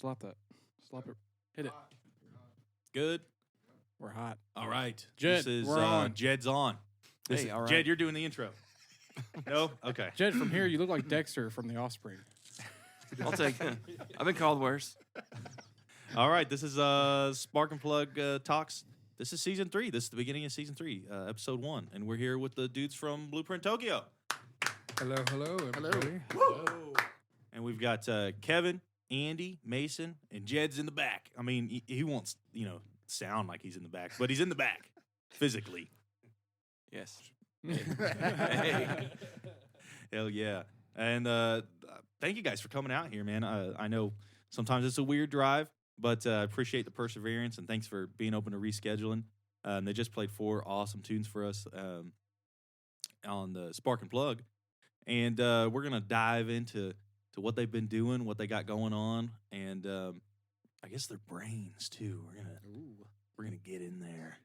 Slap that. Slap it. Hit it. Good. We're hot. All right. Jed, this is we're on. Jed's on. Hey, all right. Jed, you're doing the intro. No? Okay. Jed, from here, you look like Dexter from The Offspring. I'll take it. I've been called worse. All right. This is Spark and Plug Talks. This is season 3. This is the beginning of season 3, episode 1. And we're here with the dudes from Blueprint Tokyo. Hello, everybody. Whoa. And we've got Kevin, Andy, Mason, and Jed's in the back. I mean, he wants, sound like he's in the back, but he's in the back, physically. Yes. Hey. Hell yeah. And thank you guys for coming out here, man. I know sometimes it's a weird drive, but I appreciate the perseverance, and thanks for being open to rescheduling. They just played 4 awesome tunes for us on the Spark and Plug. And we're going to dive into what they've been doing, what they got going on, and I guess their brains, too. We're gonna get in there.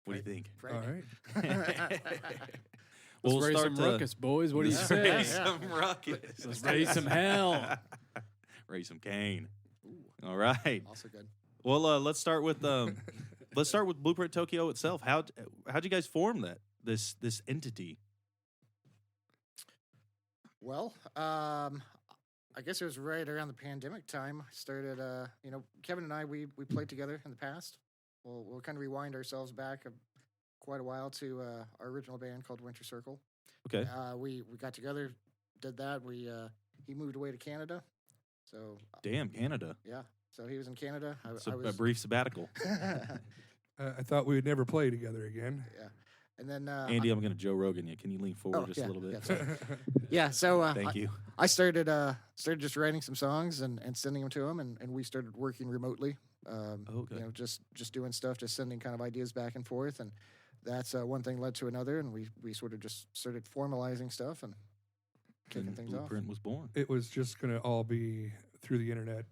What do you think? All right. Let's raise some ruckus, boys. What do you say? Raise some ruckus. Let's raise some hell. Raise some cane. All right. Also good. Well, let's start with Blueprint Tokyo itself. How'd you guys form this entity? Well, I guess it was right around the pandemic time. I started, Kevin and I, we played together in the past. We'll kind of rewind ourselves back quite a while to our original band called Winter Circle. Okay. We got together, did that. He moved away to Canada. So Damn, Canada. Yeah. So he was in Canada. I was a brief sabbatical. I thought we would never play together again. Yeah. And then Andy, I'm going to Joe Rogan you. Can you lean forward a little bit? Yeah. So thank you. I started just writing some songs and sending them to him, and we started working remotely. Okay. Just doing stuff, just sending kind of ideas back and forth, and that's one thing led to another, and we sort of just started formalizing stuff and kicking things off. Blueprint was born. It was just going to all be through the internet,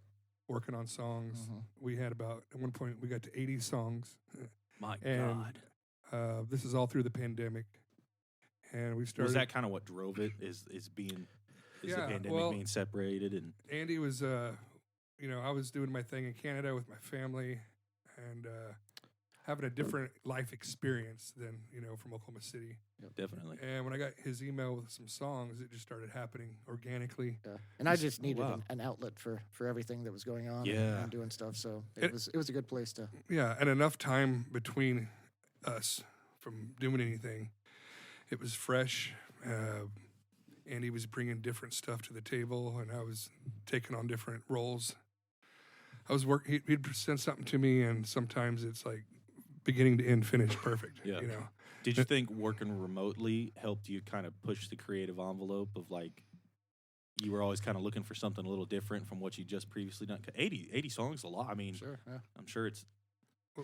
working on songs. Mm-hmm. We had at one point, we got to 80 songs. My and, God. This is all through the pandemic. And we started. Was that kind of what drove it? Is the pandemic being separated? And Andy was, I was doing my thing in Canada with my family and having a different life experience than, from Oklahoma City. Yep. Definitely. And when I got his email with some songs, it just started happening organically. Yeah. And I just needed an outlet for everything that was going on and doing stuff. So it was a good place to. Yeah, and enough time between us from doing anything. It was fresh. Andy was bringing different stuff to the table, and I was taking on different roles. I was working. He'd send something to me, and sometimes it's like beginning to end, finished, perfect. Yeah. Did you think working remotely helped you kind of push the creative envelope of like you were always kind of looking for something a little different from what you just previously done? 80 songs is a lot. I mean, sure, yeah. I'm sure it's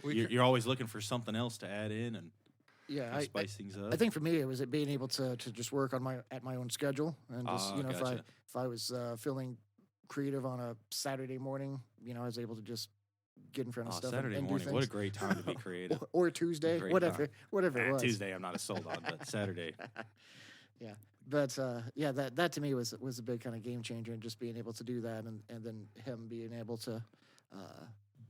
you're always looking for something else to add in and spice things up. I think for me it was being able to just work on at my own schedule and just gotcha. if I was feeling creative on a Saturday morning, I was able to just get in front of stuff. Saturday and morning, do what a great time to be creative. or Tuesday, whatever it was. Tuesday, I'm not as sold on, but Saturday. Yeah, but that to me was a big kind of game changer, and just being able to do that, and then him being able to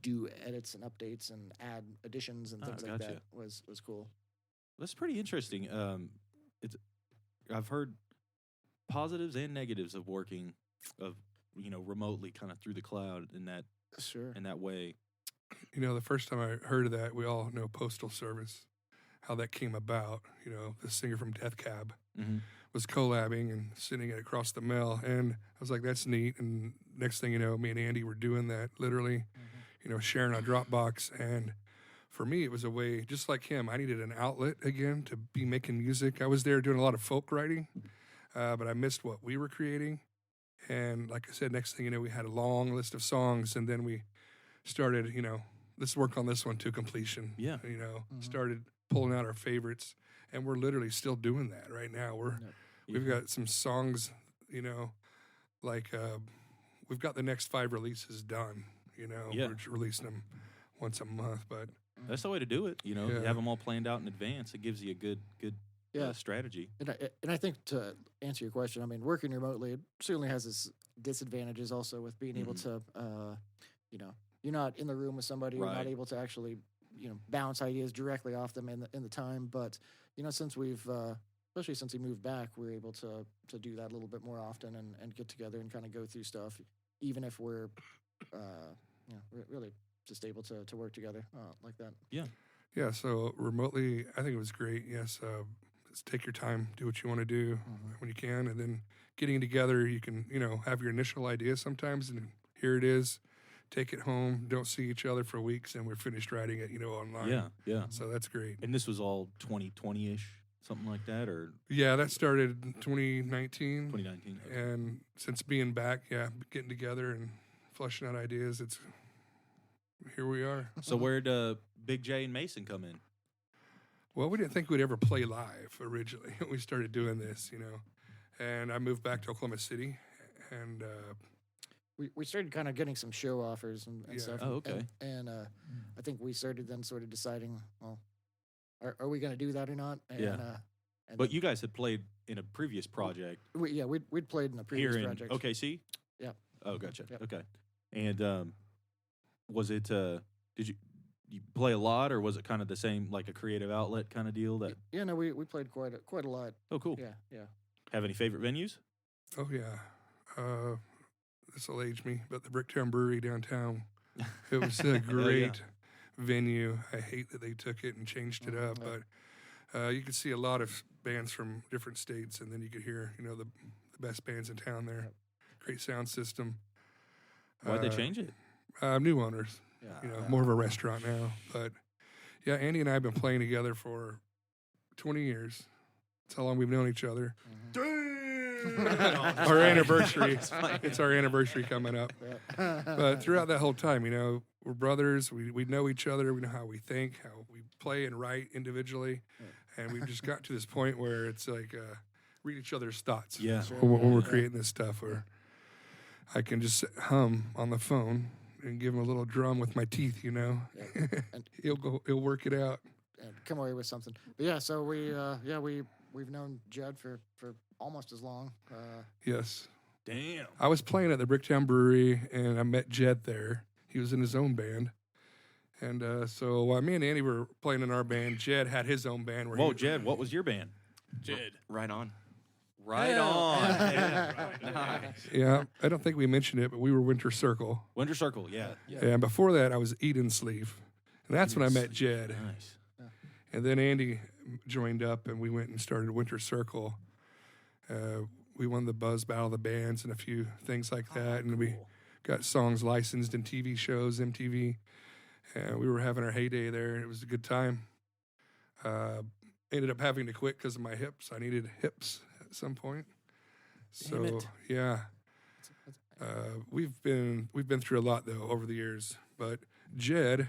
do edits and updates and add additions and things like that was cool. That's pretty interesting. I've heard positives and negatives of working remotely, kind of through the cloud in that way. The first time I heard of that, we all know Postal Service, how that came about. The singer from Death Cab was collabing and sending it across the mail, and I was like, that's neat. And next thing you know, me and Andy were doing that literally, sharing on Dropbox. And for me, it was a way, just like him, I needed an outlet again to be making music. I was there doing a lot of folk writing, but I missed what we were creating. And like I said, next thing you know, we had a long list of songs, and then we started, let's work on this one to completion. Yeah. Started pulling out our favorites, and we're literally still doing that right now. We've got some songs, like we've got the next 5 releases done. We're releasing them once a month, but that's the way to do it. You have them all planned out in advance. It gives you a good Yeah. strategy. And I think to answer your question, I mean, working remotely it certainly has its disadvantages also with being able to, you know, you're not in the room with somebody, you're not Right. able to actually, you know, bounce ideas directly off them in the time. But you know, since we've especially since we moved back, we're able to do that a little bit more often and get together and kind of go through stuff, even if we're, you know, really just able to work together like that. Yeah, so remotely, I think it was great. Yes, just take your time, do what you want to do when you can, and then getting together, you can, you know, have your initial ideas sometimes, and here it is. Take it home. Don't see each other for weeks, and we're finished writing it, you know, online. Yeah, yeah. So that's great. And this was all 2020-ish, something like that, or Yeah, that started in 2019. 2019. And since being back, getting together and fleshing out ideas, it's here we are. So where'd Big J and Mason come in? Well, we didn't think we'd ever play live originally. We started doing this, you know, and I moved back to Oklahoma City, and We started kind of getting some show offers and Yeah. stuff. Oh, okay. And I think we started then sort of deciding, well, are we going to do that or not? And, Yeah. And But you guys had played in a previous project we'd played in a previous here in project. OKC? Yeah. Oh, gotcha. Yep. Okay. And was it, did you play a lot, or was it kind of the same, like a creative outlet kind of deal? That Yeah, no, we played quite a lot. Oh, cool. Yeah. Have any favorite venues? oh yeah, this will age me, but the Bricktown Brewery downtown, it was a great venue. I hate that they took it and changed it up, but you could see a lot of bands from different states, and then you could hear, you know, the best bands in town there. Great sound system. Why'd they change it? New owners, Yeah. you know, more of a restaurant now. But yeah, Andy and I have been playing together for 20 years. That's how long we've known each other. Our anniversary. It's our anniversary coming up. But throughout that whole time, you know, we're brothers. We know each other. We know how we think, how we play and write individually. And we've just got to this point where it's like read each other's thoughts. Yeah. When we're creating this stuff, where I can just hum on the phone and give him a little drum with my teeth, you know. And- He'll work it out. And come away with something. But yeah, so we've known Judd for almost as long. Yes. Damn. I was playing at the Bricktown Brewery, and I met Jed there. He was in his own band. And so while me and Andy were playing in our band, Jed had his own band. Where Whoa, Jed, what was your band? Jed. Right on. Right on. Yeah. Nice. Yeah, I don't think we mentioned it, but we were Winter Circle. Winter Circle, yeah. And before that, I was Eden Sleeve. And that's when I met Jed. Nice. And then Andy joined up, and we went and started Winter Circle. We won the Buzz Battle of the Bands and a few things like that. And we got songs licensed in TV shows, MTV. And we were having our heyday there. It was a good time. Ended up having to quit because of my hips. I needed hips at some point. Damn So it. yeah, we've been through a lot though over the years. But Jed,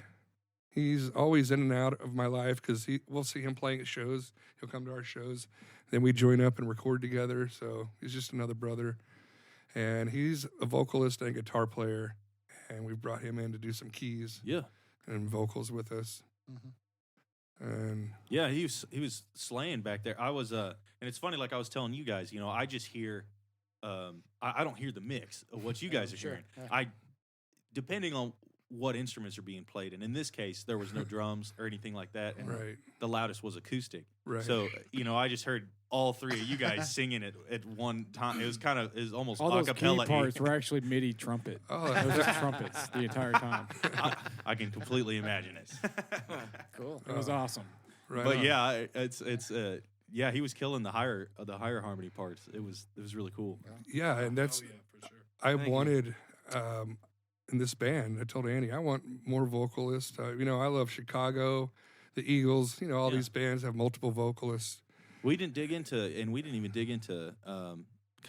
he's always in and out of my life because we'll see him playing at shows. He'll come to our shows. Then we join up and record together. So he's just another brother. And he's a vocalist and a guitar player. And we brought him in to do some keys Yeah. and vocals with us. And Yeah, he was slaying back there. I was and it's funny, like I was telling you guys, you know, I just hear I don't hear the mix of what you guys are Sure, hearing. yeah. Depending on what instruments are being played, and in this case there was no drums or anything like that, and right, the loudest was acoustic. right. So, you know, I just heard all three of you guys singing it at one time. It was almost All those key acapella. parts were actually MIDI trumpet. Oh, It was just trumpets the entire time. I can completely imagine it. Cool. It was awesome. right But on. yeah, it's yeah, he was killing the higher harmony parts. It was really cool. Yeah, and that's for sure. I Thank you. wanted in this band. I told Andy I want more vocalists. You know, I love Chicago, the Eagles. You know, all Yeah. these bands have multiple vocalists. We didn't dig into, and we didn't even dig into kind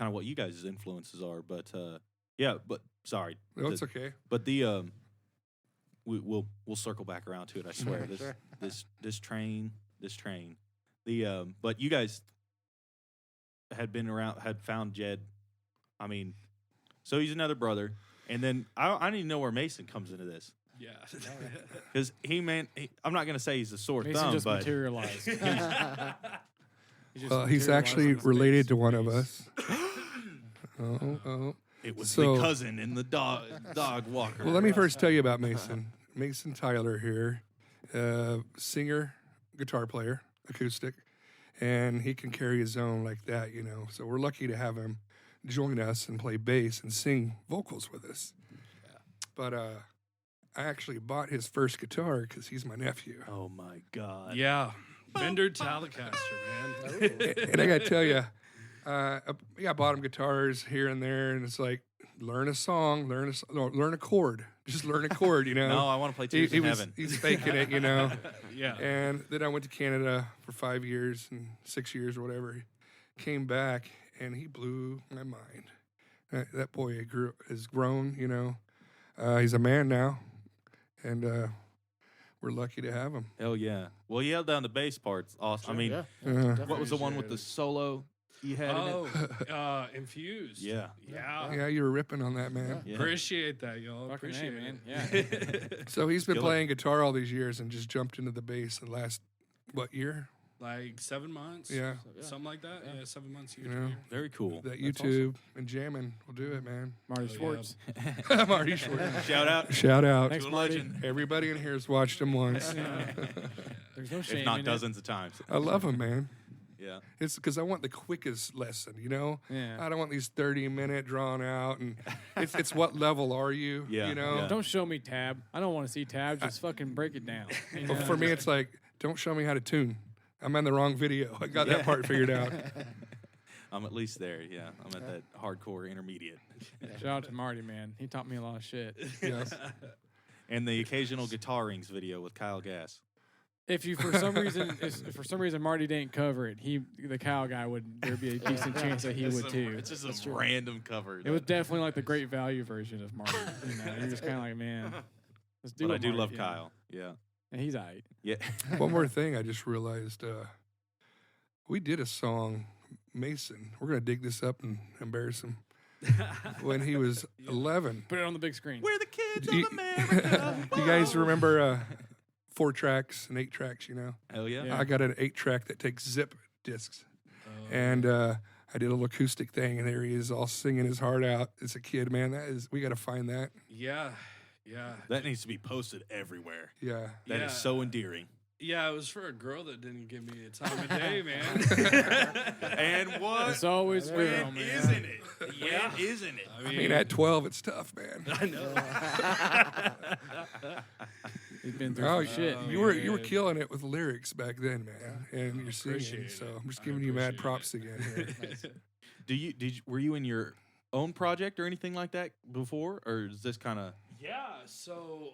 of what you guys' influences are. But yeah, but sorry, No, it's okay. but the we'll circle back around to it. I swear. Sure. This train. The but you guys had found Jed. I mean, so he's another brother, and then I need to know where Mason comes into this, Yeah. because I'm not gonna say he's a sore Mason thumb, just but materialized. just Well, he's actually materialized in related space. to one of Space. us. Oh. It was So- the cousin in the dog walker. Well, let me first tell you about Mason. Mason Tyler here, singer, guitar player, acoustic, and he can carry his own like that, you know. So we're lucky to have him join us and play bass and sing vocals with us. But I actually bought his first guitar because he's my nephew. Oh my God. Yeah. Fender Telecaster, man. And I got to tell you, I bought him guitars here and there, and it's like, learn a song, learn a chord. Just learn a chord, you know. No, I want to play Tears in Heaven. He's faking it, you know. Yeah. And then I went to Canada for 5 years and 6 years or whatever. Came back, and he blew my mind. That boy has grown, you know. He's a man now, and we're lucky to have him. Hell yeah. Well, you held down the bass parts. Awesome. I mean, yeah, what was the one with the solo you had in it? Infused. Yeah. Yeah. Yeah, you were ripping on that, man. Yeah. Appreciate that, y'all. Fucking A, Appreciate man. it. Yeah. So he's been Kill it. playing guitar all these years and just jumped into the bass in the last, what, year? Like 7 months. Yeah. Something like that. Yeah, 7 months. You know, Very cool. that That's YouTube and jamming will do it, man. Marty yeah. Schwartz. Marty Schwartz. Shout out Shout out. Thanks, to a Marty. legend. Everybody in here has watched him once. There's no shame If not in dozens of times. I love him, man. Yeah. It's because I want the quickest lesson, you know? Yeah. I don't want these 30-minute drawn out. And it's what level are you, Yeah, you know? yeah. Don't show me tab. I don't want to see tab. Just fucking break it down. You Well, know? for me, it's like, don't show me how to tune. I'm on the wrong video. I got that part figured out. I'm at least there. Yeah. I'm at that hardcore intermediate. Shout out to Marty, man. He taught me a lot of shit. Yes. And the occasional guitar rings video with Kyle Gass. If you for some reason Marty didn't cover it, the cow guy there'd be a decent chance that he would too. It's just a random cover. It was definitely like the great value version of Marty. You know, you're just kind of like, man, let's do But it. I do Marty, love you know? Kyle. Yeah. And he's aight. Yeah. One more thing I just realized. We did a song, Mason. We're going to dig this up and embarrass him. When he was 11. Put it on the big screen. We're the kids You- of America. You guys Whoa. remember 4 tracks and 8 tracks, you know? Hell yeah. Yeah. I got an 8-track that takes zip discs. Oh. And I did a little acoustic thing, and there he is all singing his heart out as a kid, man. We got to find that. Yeah. Yeah. That needs to be posted everywhere. Yeah. That is Yeah. so endearing. Yeah, it was for a girl that didn't give me a time of day, man. And what? It's always When real, man. isn't it? When isn't it? I mean, at 12, it's tough, man. I know. He's been through Oh, some shit. you were man. killing it with lyrics back then, man, and you're singing. appreciate So it. I'm just I giving you mad appreciate props again. Here. Were you in your own project or anything like that before, or is this kind of? Yeah, so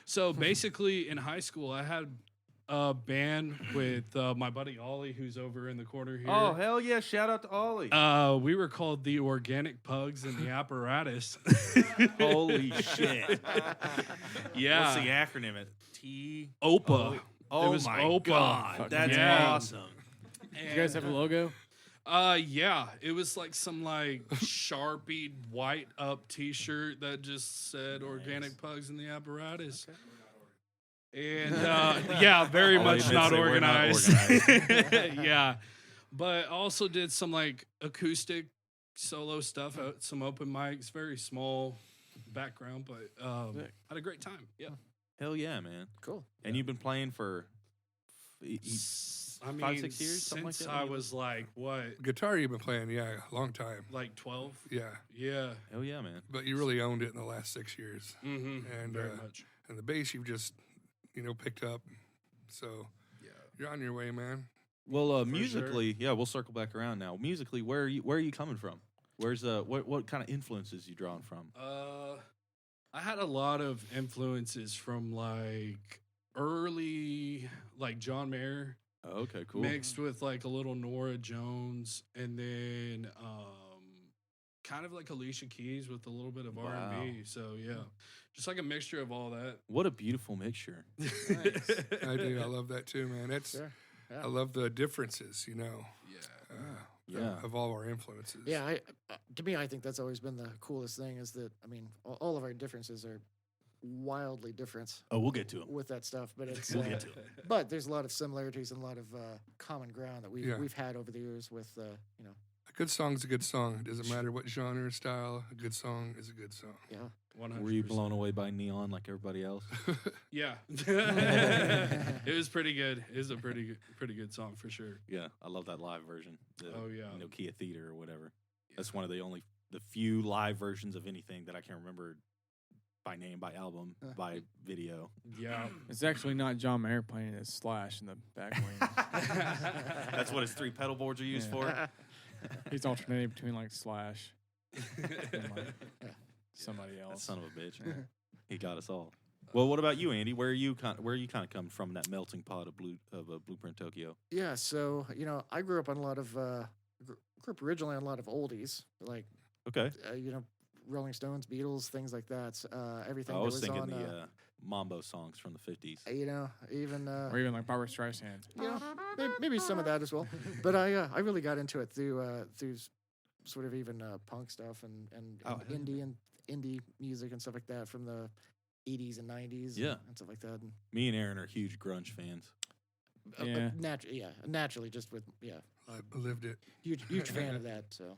so basically in high school I had a band with my buddy Ollie, who's over in the corner here. Oh hell yeah! Shout out to Ollie. We were called the Organic Pugs and the Apparatus. Holy shit! Yeah. What's the acronym? It T. OPA. Oh it was my OPA. god, that's Yeah. awesome. You guys have a logo? Yeah, it was like some like Sharpie white up T-shirt that just said "Organic Pugs and the Apparatus." And yeah, very I'll much admit, not say we're not organized. Yeah, but also did some like acoustic solo stuff, some open mics, very small background, but had a great time. Yeah, Hell yeah, man. Cool. And you've been playing for I mean, 5, 6 years, something like since that? I was like what, Guitar you've been playing, yeah, a long time. like 12? Yeah, Yeah. Hell yeah, man. but you really owned it in the last 6 years. Mm-hmm. And Very much. and the bass you've just, picked up. So Yeah. you're on your way, man. Well, sure. musically, yeah, we'll circle back around now. Musically, where are you coming from? Where's what kind of influences you drawing from? I had a lot of influences from like early, like John Mayer, Oh, okay, cool. mixed with like a little Nora Jones, and then kind of like Alicia Keys with a little bit of R&B. So yeah, just like a mixture of all that. What a beautiful mixture. I do. I love that too, man. That's Sure. Yeah. I love the differences, Yeah. Yeah. of all our influences. Yeah, to me, I think that's always been the coolest thing is that, I mean, all of our differences are wildly different Oh, we'll get to them. with that stuff, but it's We'll get to them. but there's a lot of similarities and a lot of common ground that Yeah. we've had over the years with you know, A good song's a good song. It doesn't matter what genre or style. A good song is a good song. yeah. 100%. Were you blown away by Neon like everybody else? Yeah. It was pretty good. It was a pretty good song for sure. Yeah, I love that live version. The Oh, yeah. Nokia Theater or whatever. That's one of the few live versions of anything that I can remember by name, by album, by video. Yeah. It's actually not John Mayer playing it, it's Slash in the back wing. That's what his 3 pedal boards are used for. He's alternating between like Slash and like somebody That else. son of a bitch. He got us all. Well, what about you, Andy? Where are you kind of coming from in that melting pot of Blueprint Tokyo? Yeah, so you know, I grew up on a lot of grew up originally on a lot of oldies, like Okay. you know, Rolling Stones, Beatles, things like that. Everything I that was was thinking on, the Mambo songs from the 50s. you know, even Or even like Barbara Streisand. you know, maybe some of that as well. But I really got into it through sort of even punk stuff and Oh, indie music and stuff like that from the 80s and 90s. Yeah. and stuff like that. And, Me and Aaron are huge grunge fans. Yeah. Naturally, just with I lived it. huge fan of that. So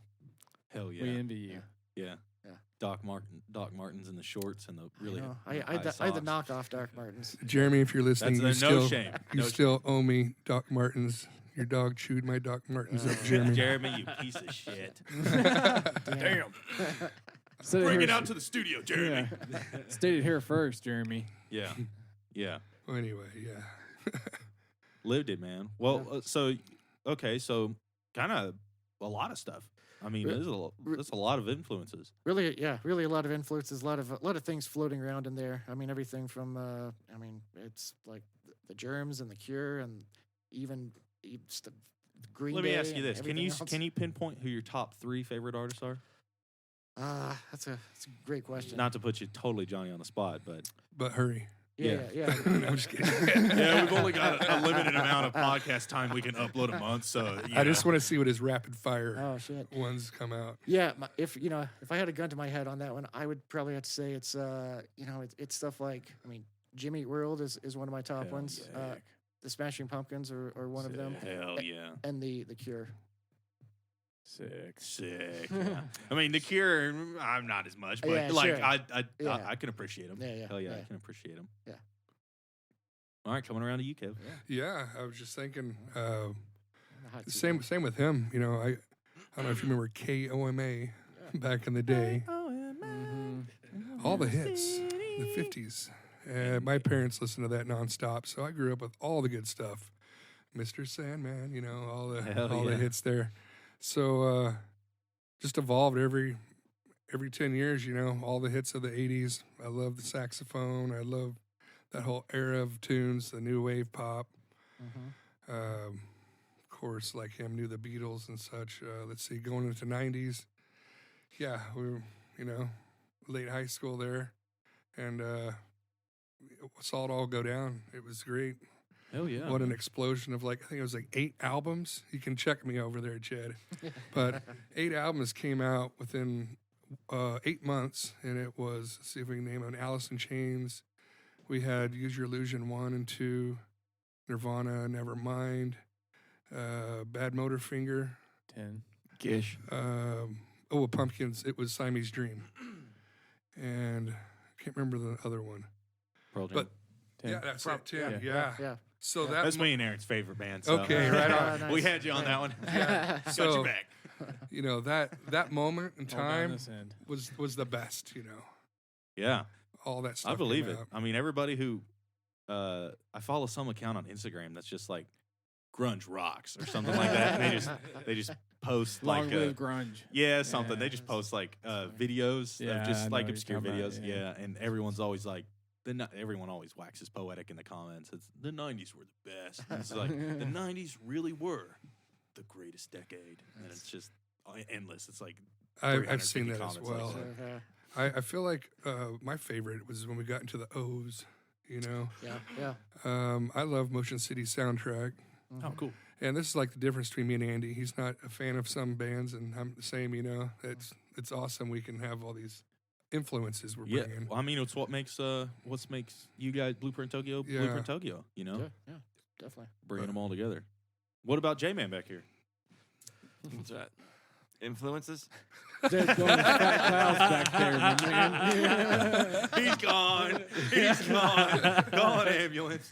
Hell yeah. We envy you. Yeah. Yeah. Doc Martens in the shorts and the really. I had the socks. knockoff Doc Martens. Jeremy, if you're listening, That's you no still shame. you No still owe me Doc Martens. Your dog chewed my Doc Martens up, Jeremy. Jeremy, you piece of shit. Damn. Bring it out to the studio, Jeremy. Yeah. Stated here first, Jeremy. Yeah. Yeah. Well, anyway, yeah. Lived it, man. Well, so kind of a lot of stuff. I mean, there's a lot of influences. Really a lot of influences, a lot of things floating around in there. I mean, everything from it's like the Germs and the Cure and even Green Let Day. me ask you and this: everything else. can you pinpoint who your top 3 favorite artists are? That's a great question. Not to put you totally Johnny on the spot, but But hurry. yeah. No, I'm just kidding. yeah, we've only got a limited amount of podcast time we can upload a month. So I just want to see what his rapid fire Oh shit. ones come out. Yeah, if I had a gun to my head on that one, I would probably have to say it's it's stuff like Jimmy Eat World is one of my top Hell ones. yeah. The Smashing Pumpkins are one of them, Hell yeah. and the Cure. Sick. Yeah. I mean, The Cure, I'm not as much, but Yeah, like sure. I can appreciate them. Yeah. Hell yeah, yeah. I can appreciate them. Yeah. All right, coming around to you, Kev. Yeah, I was just thinking. The hot seat. Same with him. You know, I don't know if you remember KOMA back in the day. All the hits, the 50s. My parents listened to that nonstop, so I grew up with all the good stuff. Mr. Sandman, you know, all the hits there. So just evolved every 10 years, you know, all the hits of the 80s. I love the saxophone. I love that whole era of tunes, the new wave pop. Of course, like him, knew the Beatles and such. Let's see, going into the 90s. Yeah, we were, you know, late high school there. And saw it all go down. It was great. Hell yeah. What an explosion of I think it was 8 albums. You can check me over there, Chad. But 8 albums came out within 8 months, and it was, let's see if we can name them, Alice in Chains. We had Use Your Illusion 1 and 2, Nirvana, Nevermind, Bad Motorfinger. 10. Gish. Pumpkins. It was Siamese Dream. And I can't remember the other one. Pearl Jam. But 10. yeah, that's it, 10. Yeah. Yeah. So Yeah. that That's me and Aaron's favorite band. So. Okay, right on. Nice. We had you on that one. Got So- your back. you know, that moment in Hold on time this end. was the best, you know. Yeah, All that stuff. I believe came it. out. I mean, everybody who I follow some account on Instagram that's just like grunge rocks or something like that. And they just post Long like live grunge. yeah, something. They Yeah, just post like videos Yeah, of I just know like what you're obscure talking about, videos. yeah. And everyone's always like, everyone always waxes poetic in the comments. It's the '90s were the best. And it's like the '90s really were the greatest decade, and it's just endless. It's like I've seen 350 that as comments like well. that. I feel like my favorite was when we got into the O's, you know. Yeah. I love Motion City soundtrack. Oh, cool. And this is like the difference between me and Andy. He's not a fan of some bands, and I'm the same, you know. It's awesome we can have all these influences we're Yeah, bringing. well, I mean, it's what makes you guys Blueprint Tokyo, Yeah. Blueprint Tokyo. You know, Yeah, definitely. bringing them all together. What about J-Man back here? What's that? Influences? There's going fat clouds back there, my man. He's gone. He's gone. Gone, ambulance.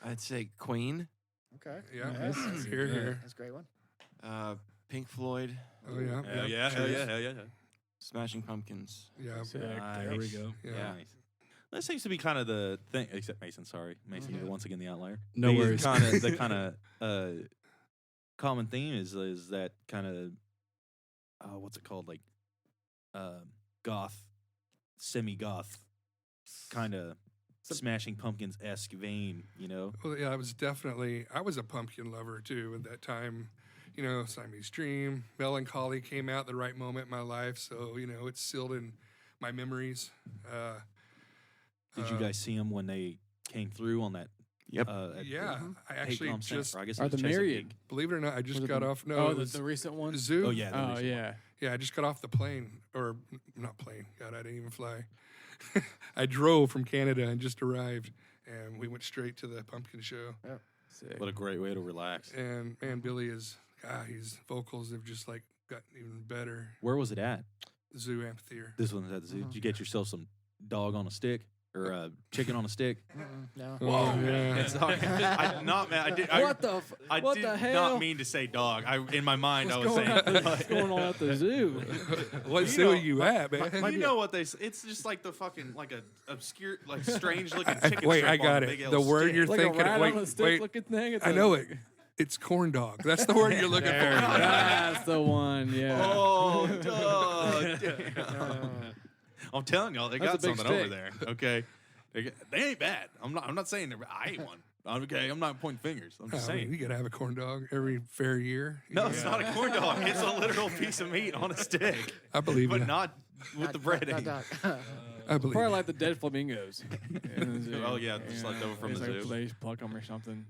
I'd say Queen, Okay. Yeah, That's here, here. That's a great one. Pink Floyd, Oh yeah, Hell yeah, hell yeah, hell yeah. Smashing Pumpkins. yeah. Sick. There we go. Yeah. Nice. That seems to be kind of the thing, except Mason. Sorry, Mason, you're once again the outlier. No worries. The kind of common theme is that kind of what's it called, like goth, semi-goth, kind of Smashing Pumpkins esque vein. You know. Well, yeah, I was a pumpkin lover too at that time. You know, Siamese Dream, Melancholy came out at the right moment in my life, so you know it's sealed in my memories. Did you guys see them when they came through on that? Yep. At Yeah, I Hey, actually Tom Stamp, just or I guess it Are was the Chesapeake. Myriad? believe it or not, I just Was it got the- off. No, Oh, it was the recent one. Zoo. Oh yeah. the Oh recent yeah. Yeah, I just got off the plane, or not plane. God, I didn't even fly. I drove from Canada and just arrived, and we went straight to the pumpkin show. Sick. one. What a great way to relax. And man, Billy his vocals have just like gotten even better. Where was it at? Zoo Amphitheater. This one's at the zoo. Did you get yourself some dog on a stick or chicken on a stick? No. Oh, yeah. It's not, What the? I what did the hell? not mean to say dog. In my mind, I was What's saying. going on at the zoo? What You zoo know, are you at, man? You know what they? It's just like the fucking like a obscure, like strange looking chicken. Wait, strip I got on a big it. L The word stick. you're Like a thinking. rat Wait, on a stick wait. looking thing. I know it. It's corn dog. That's the word you're looking for. That's the one. Yeah. Oh, duh. I'm telling y'all, they That's got a big something over stick. there. Okay, they ain't bad. I'm not saying they're. I ain't one. Okay, I'm not pointing fingers. I'm just I mean, saying. you gotta have a corn dog every fair year. No, it's not a corn dog. It's a literal piece of meat on a stick, I believe but you. not with the breading. I believe Probably you. like the dead flamingos. in the zoo. Oh, yeah, just left over from it's the like zoo. They pluck them or something.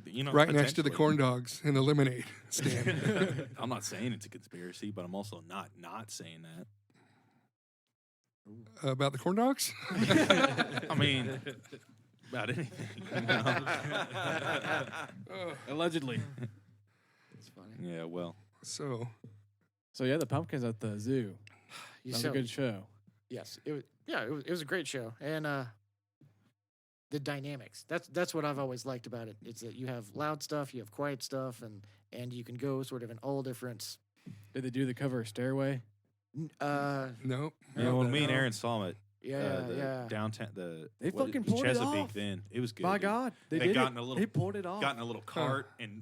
You know, Right next to the potentially. corn dogs in the lemonade stand. I'm not saying it's a conspiracy, but I'm also not saying that. About the corn dogs? I mean, about anything. You know? Allegedly. It's funny. Yeah, well, So, So yeah, the pumpkins at the zoo. You That was so- a good show. Yes, it was. Yeah, it was a great show, and the dynamics. That's what I've always liked about it. It's that you have loud stuff, you have quiet stuff, and you can go sort of in all different. Did they do the cover of Stairway? nope. yeah. Well, me and Aaron saw it. Yeah, The yeah. downtown. They what fucking it was, pulled it Chesapeake off. then. It was good. My dude. God, they They did got it. in a little- They pulled it off. Got in a little cart and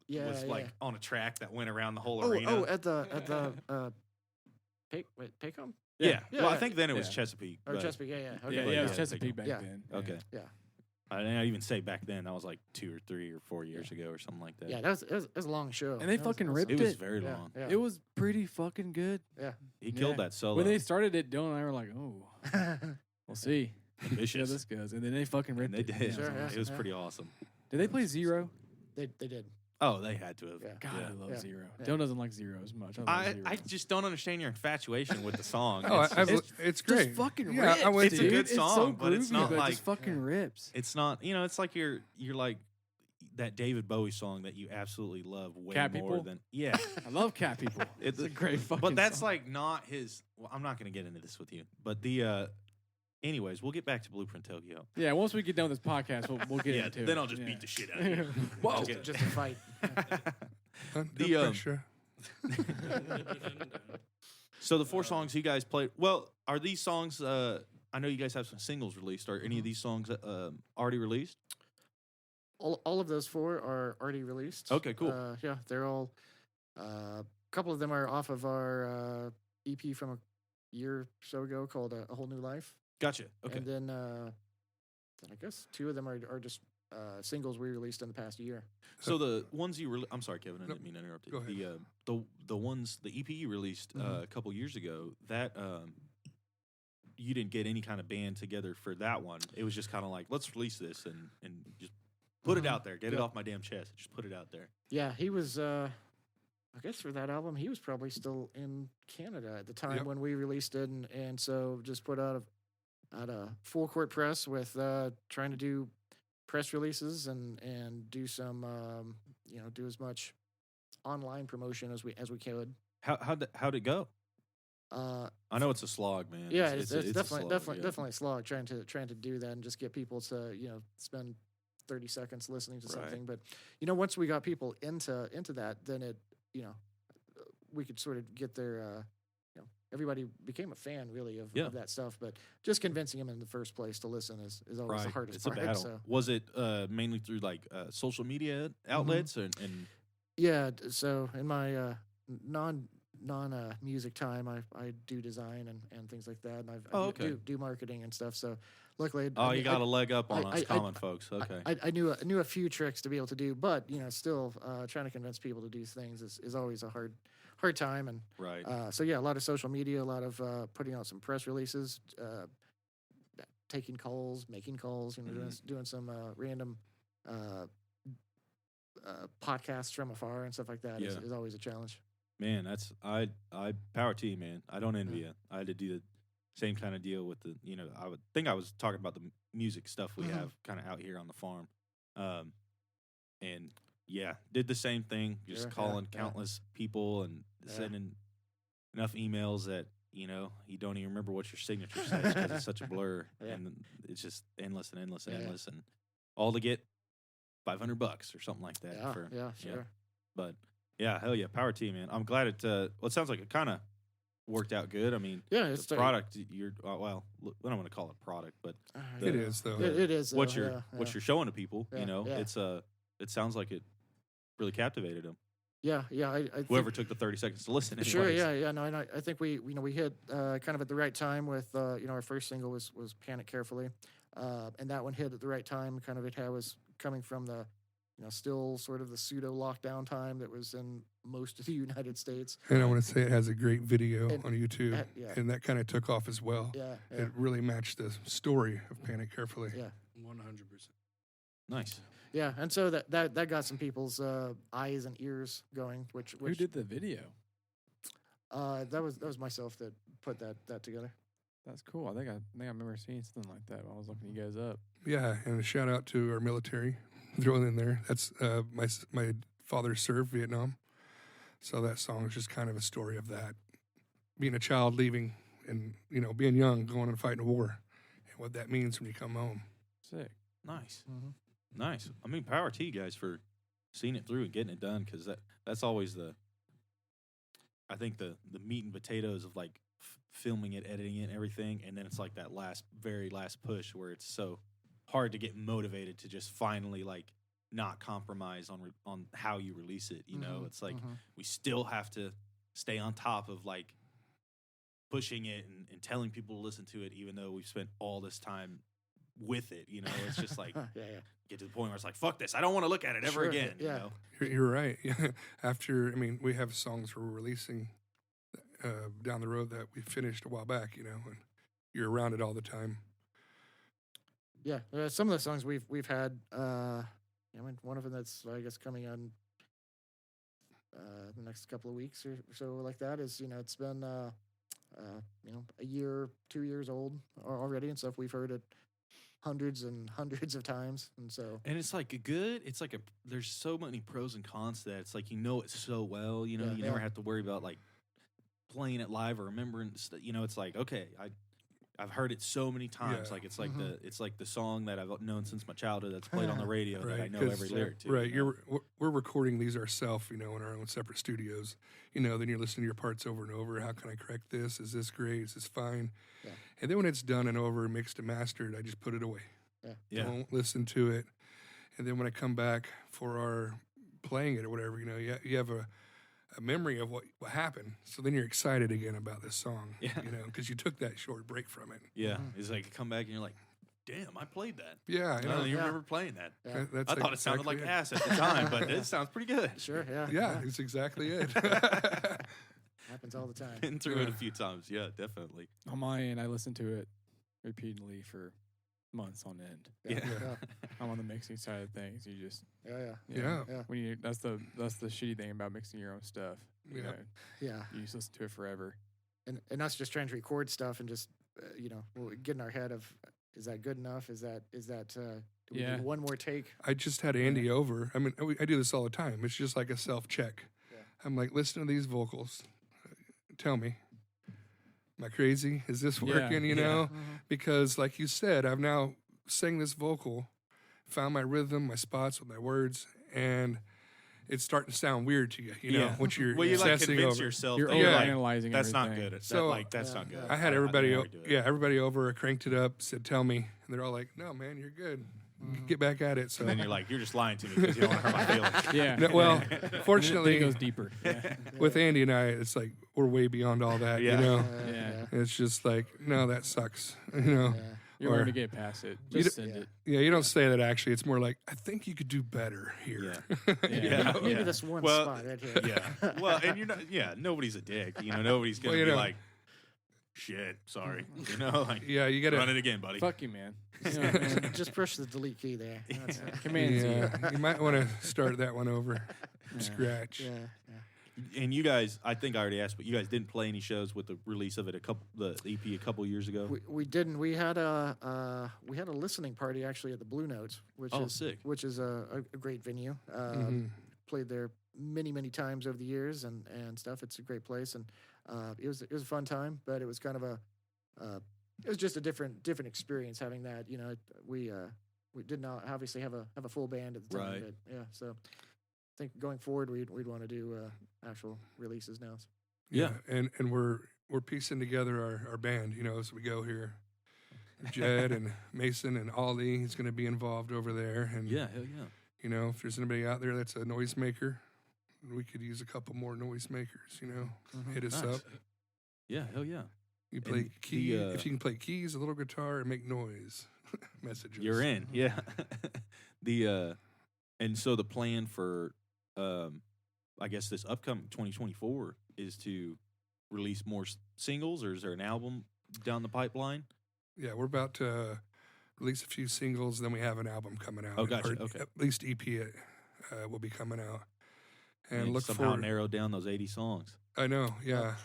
Yeah, was yeah. like on a track that went around the whole Oh, arena. at the Paycom yeah. Yeah, Well, I yeah. think then it was Yeah. Chesapeake. or but- Chesapeake? Yeah, yeah. Okay. Yeah, Like, it was yeah, Chesapeake back Yeah. then. Okay. Yeah. I didn't even say back then. That was like 2 or 3 or 4 years ago or something like that. Yeah, it was a long show. And they That was fucking awesome. ripped It was it. very Yeah, long. yeah. It was pretty fucking good. He killed Yeah. that solo. When they started it, Dylan and I were like, "Oh, we'll see how Vicious. this goes." And then they fucking ripped And they it. did. Sure, yeah. It was pretty awesome. Did they play Zero? They did. Oh, they had to have. Yeah. God, Yeah. I love Yeah. Zero. Yeah. Dylan doesn't like Zero as much. I love I Zero. just don't understand your infatuation with the song. Oh, It's just- it's great. Just fucking Yeah, rips, I went It's a dude. good song, so but it's groovy, not but it like- just fucking rips. it's not, it's like you're like that David Bowie song that you absolutely love way Cat more People? than yeah. I love Cat People. It's a great fucking. But that's song. like not his. Well, I'm not going to get into this with you. But the anyways, we'll get back to Blueprint Tokyo. Yeah, once we get done with this podcast, we'll get Yeah, into it. then I'll just Yeah. beat the shit out of you. Whoa, Okay. just a fight. Under The, pressure. So the 4 songs you guys played. Well, are these songs? I know you guys have some singles released. Are any of these songs already released? All of those 4 are already released. Okay, cool. Yeah, they're all. A couple of them are off of our EP from a year or so ago called "A Whole New Life." Gotcha. Okay. And then I guess 2 of them are just singles we released in the past year. So the ones you I'm sorry, Kevin. I Nope. didn't mean to interrupt you. Go ahead. The ones the EP you released Mhm. a couple years ago that you didn't get any kind of band together for that one. It was just kind of like let's release this and just put it Mhm. out there, get it Yeah. off my damn chest, just put it out there. Yeah, he was. I guess for that album, he was probably still in Canada at the time Yep. when we released it, and so just put out a full court press with trying to do press releases and do some do as much online promotion as we could. How'd it go? I know it's a slog, man. Yeah, it's a definitely slog, yeah. definitely a slog trying to do that and just get people to spend 30 seconds listening to Right. something. But once we got people into that, then it we could sort of get their everybody became a fan really of that stuff. But just convincing them in the first place to listen is always the Right. hardest It's part. a battle. So. Was it mainly through like social media outlets and Yeah, so in my non music time, I do design and things like that, and I do marketing and stuff. So luckily, you got a leg up on us common folks. Okay, I knew a few tricks to be able to do, but still trying to convince people to do things is always a hard time. And right. so yeah, a lot of social media, a lot of putting out some press releases, taking calls, making calls, doing some random podcasts from afar and stuff like that is always a challenge. Man, I power to you, man. I don't envy you. I had to do the same kind of deal with the I would think I was talking about the music stuff we have kind of out here on the farm, and yeah, did the same thing, just calling countless people and sending enough emails that you don't even remember what your signature says because it's such a blur, and it's just endless and endless and endless, and all to get $500 or something like that. Sure. But yeah, hell yeah, power to you, man. I'm glad it. Well, it sounds like it kind of worked out good. I mean, it's the product. You're well, I don't want to call it product, but It is though. It is what you're showing to people. Yeah. It's it sounds like it really captivated them. Yeah. I Whoever took the 30 seconds to listen. Anyways. Sure. Yeah. No, and I think we hit kind of at the right time with our first single was "Panic Carefully," and that one hit at the right time. Kind of it was coming from the still sort of the pseudo lockdown time that was in most of the United States. And I want to say it has a great video on YouTube, yeah. and that kind of took off as well. Yeah. It really matched the story of Panic Carefully. Yeah. 100%. Nice. Yeah, and so that got some people's eyes and ears going. Which Who did the video? that was myself that put that together. That's cool. I think I remember seeing something like that while I was looking you guys up. Yeah, and a shout out to our military. Throw it in there. That's my father served Vietnam, so that song is just kind of a story of that, being a child leaving and being young, going and fighting a war, and what that means when you come home. Sick. Nice. Mm-hmm. Nice. I mean, power to you guys for seeing it through and getting it done, because that's always I think the meat and potatoes of like filming it, editing it, and everything, and then it's like that very last push where it's so hard to get motivated to just finally like not compromise on how you release it. It's like we still have to stay on top of like pushing it and telling people to listen to it, even though we've spent all this time with it. It's just like get to the point where it's like, fuck this, I don't want to look at it ever again. You're right. After we have songs we're releasing down the road that we finished a while back, and you're around it all the time. Yeah, some of the songs we've had. One of them that's I guess coming on the next couple of weeks or so like that is it's been a year, 2 years old already, and stuff. We've heard it hundreds and hundreds of times, and so it's like there's so many pros and cons to that. It's like it so well. You never have to worry about like playing it live or remembering. It's like, okay, I've heard it so many times. Yeah. Like it's like the song that I've known since my childhood that's played on the radio that I know every lyric to. Right, we're recording these ourselves, in our own separate studios. Then you're listening to your parts over and over. How can I correct this? Is this great? Is this fine? Yeah. And then when it's done and over, mixed and mastered, I just put it away. Yeah. Don't listen to it. And then when I come back for our playing it or whatever, you have a memory of what happened. So then you're excited again about this song. Yeah. Because you took that short break from it. Yeah. It's like you come back and you're like, damn, I played that. Yeah. I don't even remember playing that. Yeah. I thought it sounded like ass at the time, but it sounds pretty good. Sure, yeah. Yeah, it's exactly it. Happens all the time. Been through it a few times. Yeah, definitely. On my end, I listened to it repeatedly for months on end. Yeah. Yeah. Yeah. I'm on the mixing side of things. You just Yeah. Yeah. When you that's the shitty thing about mixing your own stuff. You Yeah. know, Yeah. you just listen to it forever. And us just trying to record stuff and just we'll get in our head of, is that good enough? Is that do we Yeah. need one more take? I just had Andy over. I mean, I do this all the time. It's just like a self check. Yeah. I'm like, listen to these vocals. Tell me, am I crazy? Is this Yeah, working? You yeah. know, Mhm. because like you said, I've now sang this vocal, found my rhythm, my spots with my words, and it's starting to sound weird to you. You know, Yeah. once you're Well, you like obsessing convince over. yourself You're that you're like, overanalyzing that's not everything. good. So- That's Yeah, not good. yeah. I had I everybody, never do it. everybody over. I cranked it up, said, "Tell me," and they're all like, "No, man, you're good. Get back at it." So, And then you're like, you're just lying to me because you don't want to hurt my feelings. Yeah. No, well, And then it fortunately, goes deeper. Yeah. with Andy and I, it's like we're way beyond all that. Yeah. You know, Yeah. it's just like, no, that sucks. You know, Yeah. You're Or- learning to get past it. You Just d- send it. yeah. You don't say that actually. It's more like, I think you could do better here. Yeah. Yeah. Maybe yeah. this one Well, spot right here. Yeah. Well, and you're not. Yeah. Nobody's a dick. You know. Nobody's gonna Well, you be know. like, shit. Sorry. You know. Like, Yeah, you run gotta. it again, buddy. Fuck you, man. You know, man. Just push the delete key there. That's it. Command Z. Yeah, you might want to start that one over from Yeah. scratch. Yeah. And you guys, I think I already asked, but you guys didn't play any shows with the release of it the EP a couple years ago. We didn't. We had a listening party actually at the Blue Notes, which Oh, is sick. which is a great venue. Mhm. Played there many times over the years and stuff. It's a great place, and it was a fun time. But it was kind of it was just a different experience having that. You know, we did not obviously have a full band at the time. Right. But yeah, so I think going forward we'd want to do actual releases now. So. Yeah. and we're piecing together our band, you know, as we go here. Jed and Mason and Ollie is going to be involved over there, and Yeah. Hell yeah. you know, if there's anybody out there that's a noisemaker, we could use a couple more noisemakers. You know, hit us Nice. up. Yeah. Hell yeah. You play And key the, if you can play keys, a little guitar, and make noise. Messages. You're in. Yeah. And so the plan for I guess this upcoming 2024 is to release more singles, or is there an album down the pipeline? Yeah, we're about to release a few singles, then we have an album coming out. Oh, gotcha, Or okay. At least EP will be coming out. And look somehow forward. narrow down those 80 songs. I know, yeah.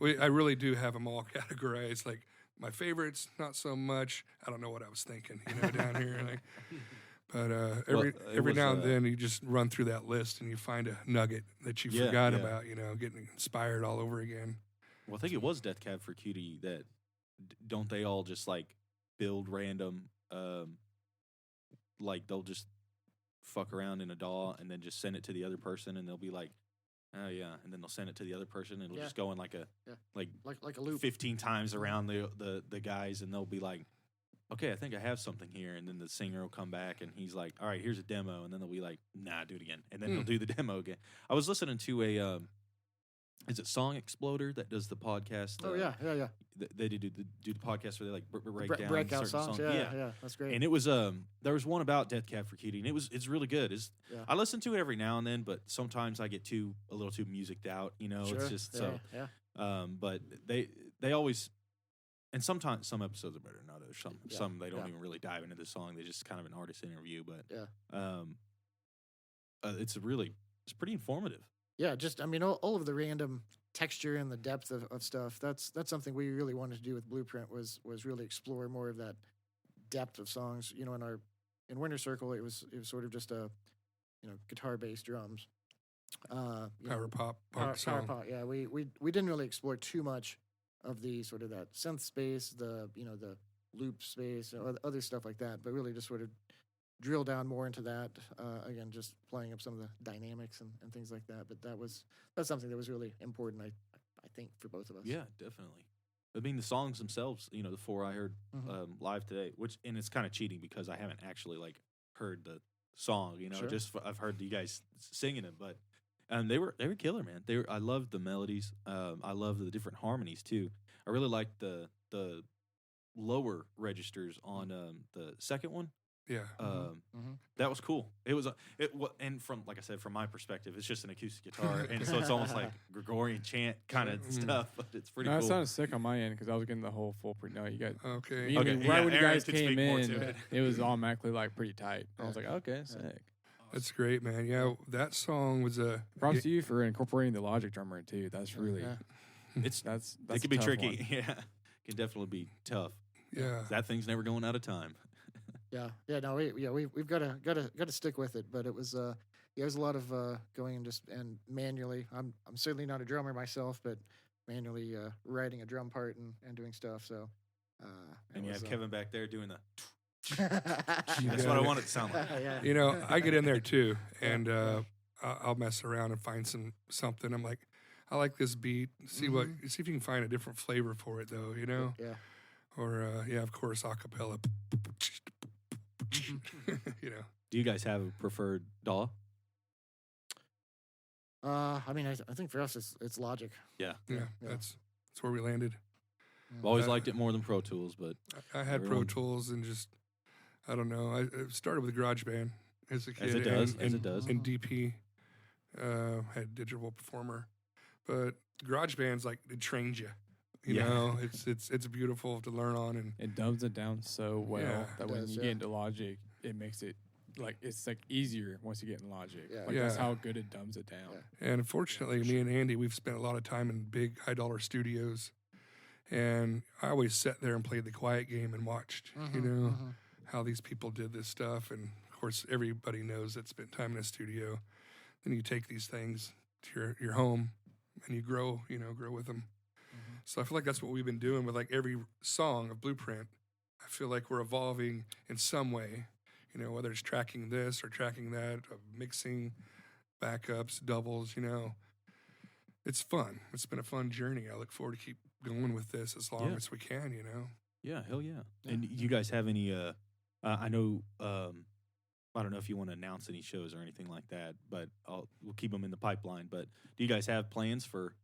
I really do have them all categorized. Like my favorites, not so much. I don't know what I was thinking, you know, down here. Like, but it every was, now and then you just run through that list and you find a nugget that you Yeah, forgot yeah. about. You know, getting inspired all over again. Well, I think it was Death Cab for Cutie that don't they all just like build random like they'll just fuck around in a DAW and then just send it to the other person and they'll be like, oh yeah, and then they'll send it to the other person and it'll Yeah. just go in like a Yeah. like Like a loop. 15 times around the guys and they'll be like, okay, I think I have something here, and then the singer will come back and he's like, all right, here's a demo, and then they'll be like, nah, do it again, and then he'll do the demo again. I was listening to a is it Song Exploder that does the podcast? Oh yeah. They do the podcast where they like break down Breakout certain songs. Yeah, that's great. And it was there was one about Death Cab for Cutie, and it's really good. Yeah. I listen to it every now and then, but sometimes I get a little too musiced out. You know, Sure. it's just yeah. but they always, and sometimes some episodes are better than others. Yeah, Some they don't yeah. even really dive into the song. They just kind of an artist interview, but Yeah. it's pretty informative. Yeah, just I mean, all of the random texture and the depth of stuff. That's something we really wanted to do with Blueprint was really explore more of that depth of songs. You know, in Winter Circle, it was sort of just a guitar based drums. Power pop, Power punk song. pop. Yeah, we didn't really explore too much of the sort of that synth space, the loop space, or other stuff like that. But really just sort of drill down more into that. Again, just playing up some of the dynamics and things like that. But that's something that was really important, I think, for both of us. Yeah, definitely. I mean, the songs themselves, the four I heard live today, and it's kind of cheating because I haven't actually like heard the song. Sure. I've heard you guys singing it, but they were killer, man. I loved the melodies. I love the different harmonies too. I really liked the lower registers on the second one. Yeah. That was cool. It was, and from, like I said, from my perspective, it's just an acoustic guitar, and so it's almost like Gregorian chant kind of stuff, but it's pretty No, cool. it sounded sick on my end because I was getting the whole full no, you got Okay. I mean, Okay, right yeah, when you Aaron guys could came speak more in, to it. it was automatically like pretty tight. I was like, okay, sick. That's great, man. Yeah, that song was a. Props to you for incorporating the Logic drummer in too. That's really It's that's it a can be tough tricky. one. Yeah, it can definitely be tough. Yeah. That thing's never going out of time. Yeah. No, we've got to stick with it. But it was there's a lot of going and manually. I'm certainly not a drummer myself, but manually writing a drum part and doing stuff. So. And you have Kevin back there doing the. You That's got what I it. want it to sound like. Yeah. You know, I get in there too, and I'll mess around and find something. I'm like, I like this beat. See if you can find a different flavor for it, though. You know, Yeah. or of course, acapella. You know, Do you guys have a preferred DAW? I mean, I think for us it's Logic. Yeah. that's where we landed. I've always liked it more than Pro Tools, but I had Pro Everyone- Tools and just, I don't know. I started with GarageBand as a kid. As it does, and, as it does. And DP had Digital Performer, but GarageBand's like it trains you. You Yeah. know, it's beautiful to learn on, and It dumbs it down so well Yeah. that It when does, you yeah. get into Logic, it makes it like it's like easier once you get in Logic. Yeah. Like that's Yeah. how good it dumbs it down. Yeah. and unfortunately, me and Andy, we've spent a lot of time in big $high studios, and I always sat there and played the quiet game and watched, you know, how these people did this stuff, and of course, everybody knows that spent time in a studio. Then you take these things to your home, and you grow with them. So I feel like that's what we've been doing with like every song of Blueprint. I feel like we're evolving in some way, you know, whether it's tracking this or tracking that, mixing, backups, doubles, you know. It's fun. It's been a fun journey. I look forward to keep going with this as long Yeah. as we can, you know. Yeah, hell yeah. And you guys have any? I know. I don't know if you want to announce any shows or anything like that, but we'll keep them in the pipeline. But do you guys have plans for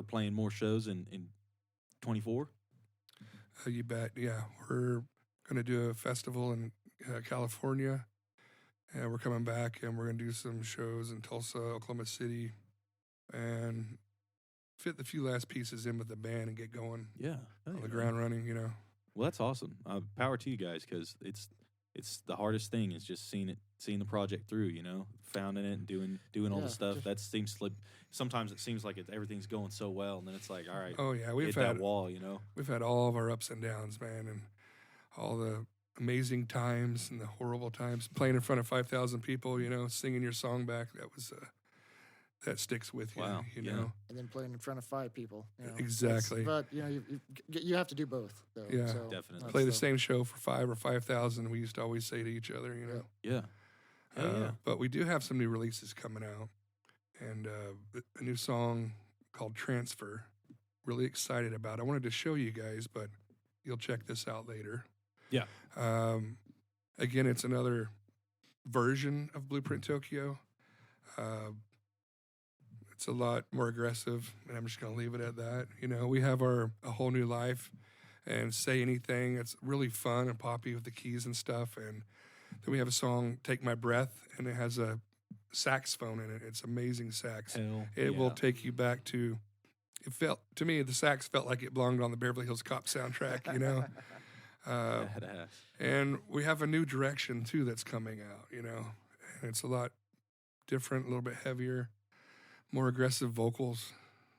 playing more shows in 24? You bet. Yeah, we're going to do a festival in California, and we're coming back, and we're going to do some shows in Tulsa, Oklahoma City, and fit the few last pieces in with the band and get going Yeah, on the ground running, you know. Well, that's awesome. Power to you guys, because it's the hardest thing is just seeing the project through. You know, founding it and doing all the Yeah, stuff. just- That seems like sometimes it seems like everything's going so well, and then it's like, all right, Oh yeah, hit that wall. You know. we've had all of our ups and downs, man, and all the amazing times and the horrible times. Playing in front of 5,000 people, you know, singing your song back. That sticks with you. Wow, You yeah. know. And then playing in front of 5 people. You know, Exactly. But you know, you have to do both. Though, Yeah. so Definitely. Play the that's, same show for 5 or 5,000. We used to always say to each other, you know. Yeah. Hell yeah. But we do have some new releases coming out, and a new song called Transfer. Really excited about. I wanted to show you guys, but you'll check this out later. Yeah. Again, it's another version of Blueprint Tokyo. It's a lot more aggressive, and I'm just going to leave it at that. You know, we have A Whole New Life and Say Anything. It's really fun and poppy with the keys and stuff. And then we have a song, Take My Breath, and it has a saxophone in it. It's amazing sax. Hell It will yeah. take you back to, to me, the sax felt like it belonged on the Beverly Hills Cop soundtrack, you know? Badass. And we have a new direction, too, that's coming out, you know? And it's a lot different, a little bit heavier, more aggressive vocals.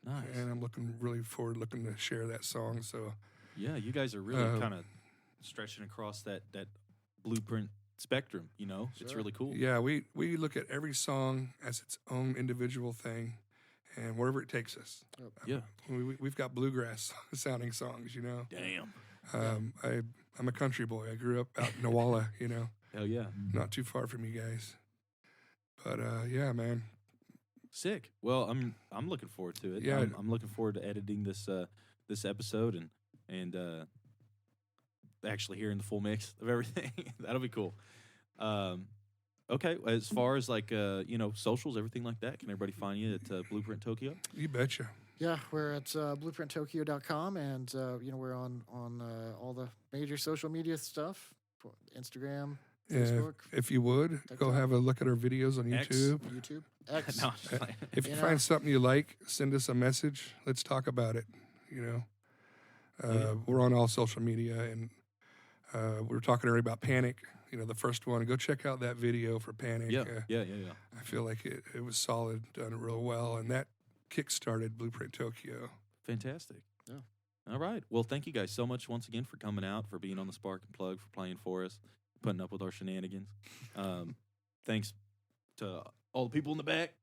Nice. And I'm looking to share that song. So, Yeah, you guys are really kind of stretching across that Blueprint spectrum. You know, it's Sure. really cool. yeah, we look at every song as its own individual thing, and wherever it takes us. Yeah. We've got bluegrass sounding songs, you know. Damn. I'm a country boy. I grew up out in Newalla, you know, Hell yeah. not too far from you guys. But yeah, man. Sick. Well, I'm looking forward to it. Yeah. I'm looking forward to editing this episode and actually hearing the full mix of everything. That'll be cool. Okay, as far as like socials, everything like that, can everybody find you at Blueprint Tokyo? You betcha. Yeah, we're at blueprinttokyo.com, and we're on all the major social media stuff, Instagram, Facebook, If you would, go TikTok. have a look at our videos on X. YouTube. YouTube, X. No, I'm just playing. If you You find know. something you like, send us a message. Let's talk about it. You know, Yeah. we're on all social media, and we were talking earlier about Panic. You know, the first one. Go check out that video for Panic. Yeah, yeah. I feel like it was solid, done real well, and that kick-started Blueprint Tokyo. Fantastic. Yeah. All right. Well, thank you guys so much once again for coming out, for being on the Spark and Plug, for playing for us, putting up with our shenanigans. Thanks to all the people in the back.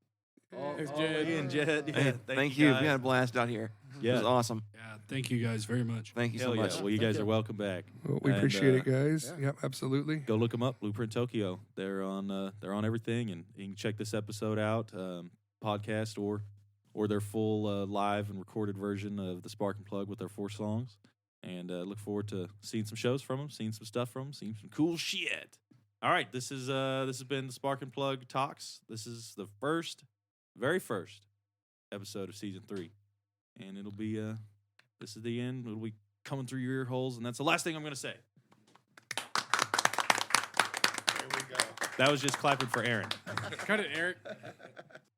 Thanks, All Jed. and Jed. Yeah, Hey, thank you. guys. We had a blast out here. It Yeah. was awesome. Yeah, thank you guys very much. Thank you so Hell yeah. much. Well, you Thank guys you. are welcome back. Well, we And, appreciate it, guys. yeah. Yep, absolutely. Go look them up, Blueprint Tokyo. They're on everything, and you can check this episode out, podcast or their full live and recorded version of the Spark and Plug with their 4 songs. And look forward to seeing some shows from them, seeing some stuff from them, seeing some cool shit. All right, this has been the Spark and Plug Talks. This is the very first episode of season 3, and it'll be this is the end. It'll be coming through your ear holes, and that's the last thing I'm gonna say. There we go. That was just clapping for Aaron. Cut it, Eric.